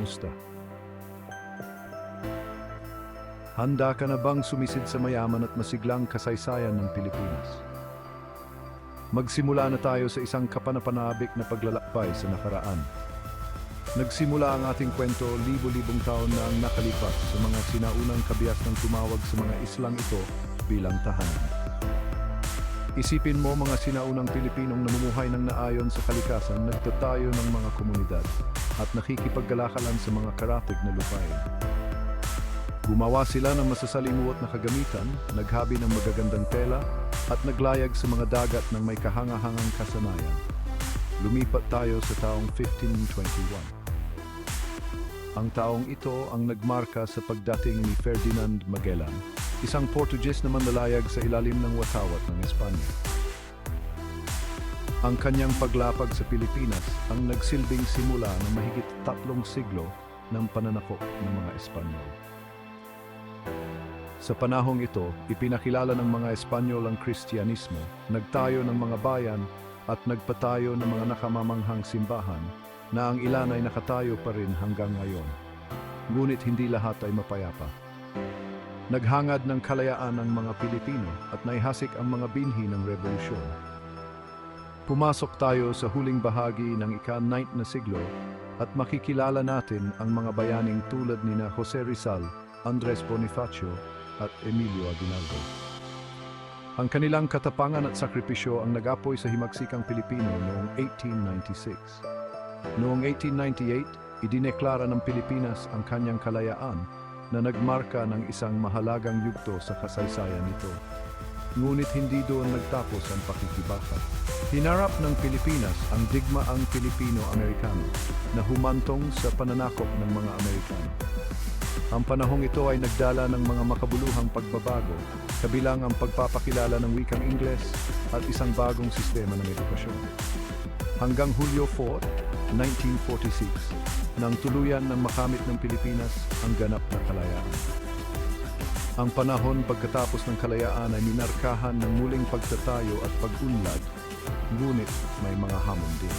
kumusta? Handa ka na bang sumisid sa mayaman at masiglang kasaysayan ng Pilipinas? Magsimula na tayo sa isang kapanapanabik na paglalakbay sa nakaraan. Nagsimula ang ating kwento libo-libong taon na ang nakalipas sa mga sinaunang kabias ng tumawag sa mga islang ito bilang tahanan. Isipin mo mga sinaunang Pilipinong namumuhay ng naayon sa kalikasan, nagtatayo ng mga komunidad at nakikipagkalakalan sa mga karatig na lupain. Gumawa sila ng masasalimuot na kagamitan, naghabi ng magagandang tela, at naglayag sa mga dagat ng may kahangahangang kasanayan. Lumipat tayo sa taong 1521. Ang taong ito ang nagmarka sa pagdating ni Ferdinand Magellan, isang Portuges na manlalayag sa ilalim ng watawat ng Espanya. Ang kanyang paglapag sa Pilipinas ang nagsilbing simula ng mahigit 3 siglo ng pananakop ng mga Espanyol. Sa panahong ito, ipinakilala ng mga Espanyol ang Kristyanismo, nagtayo ng mga bayan at nagpatayo ng mga nakamamanghang simbahan na ang ilan ay nakatayo pa rin hanggang ngayon. Ngunit hindi lahat ay mapayapa. Naghangad ng kalayaan ang mga Pilipino at naihasik ang mga binhi ng revolusyon. Pumasok tayo sa huling bahagi ng ika-9 na siglo at makikilala natin ang mga bayaning tulad nina Jose Rizal, Andres Bonifacio at Emilio Aguinaldo. Ang kanilang katapangan at sakripisyo ang nag-apoy sa himagsikang Pilipino noong 1896. Noong 1898, idineklara ng Pilipinas ang kanyang kalayaan na nagmarka ng isang mahalagang yugto sa kasaysayan nito. Ngunit hindi doon nagtapos ang pakikibaka. Hinarap ng Pilipinas ang digmaang Pilipino-Amerikano na humantong sa pananakop ng mga Amerikano. Ang panahong ito ay nagdala ng mga makabuluhang pagbabago, kabilang ang pagpapakilala ng wikang Ingles at isang bagong sistema ng edukasyon. Hanggang Hulyo 4, 1946, nang tuluyan ng makamit ng Pilipinas ang ganap na kalayaan. Ang panahon pagkatapos ng kalayaan ay minarkahan ng muling pagtatayo at pag-unlad, ngunit may mga hamon din.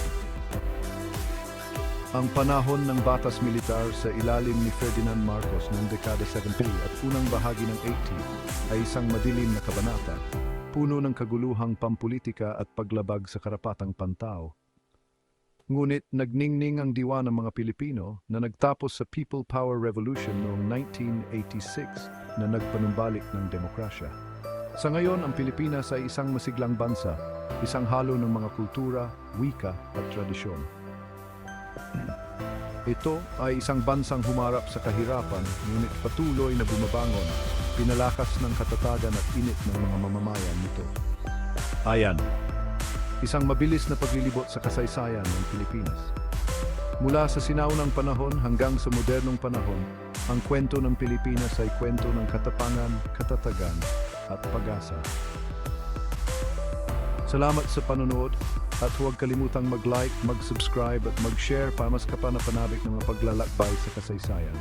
Ang panahon ng batas militar sa ilalim ni Ferdinand Marcos noong dekada 70 at unang bahagi ng 80 ay isang madilim na kabanata, puno ng kaguluhang pampulitika at paglabag sa karapatang pantao. Ngunit nagningning ang diwa ng mga Pilipino na nagtapos sa People Power Revolution noong 1986 na nagpanumbalik ng demokrasya. Sa ngayon, ang Pilipinas ay isang masiglang bansa, isang halo ng mga kultura, wika at tradisyon. Ito ay isang bansang humarap sa kahirapan, ngunit patuloy na bumabangon, pinalakas ng katatagan at init ng mga mamamayan nito. Ayan, isang mabilis na paglilibot sa kasaysayan ng Pilipinas. Mula sa sinaunang panahon hanggang sa modernong panahon, ang kwento ng Pilipinas ay kwento ng katapangan, katatagan at pag-asa. Salamat sa panonood at huwag kalimutang mag-like, mag-subscribe at mag-share para mas kapanapanabik ng mga paglalakbay sa kasaysayan.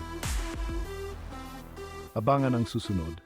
Abangan ang susunod.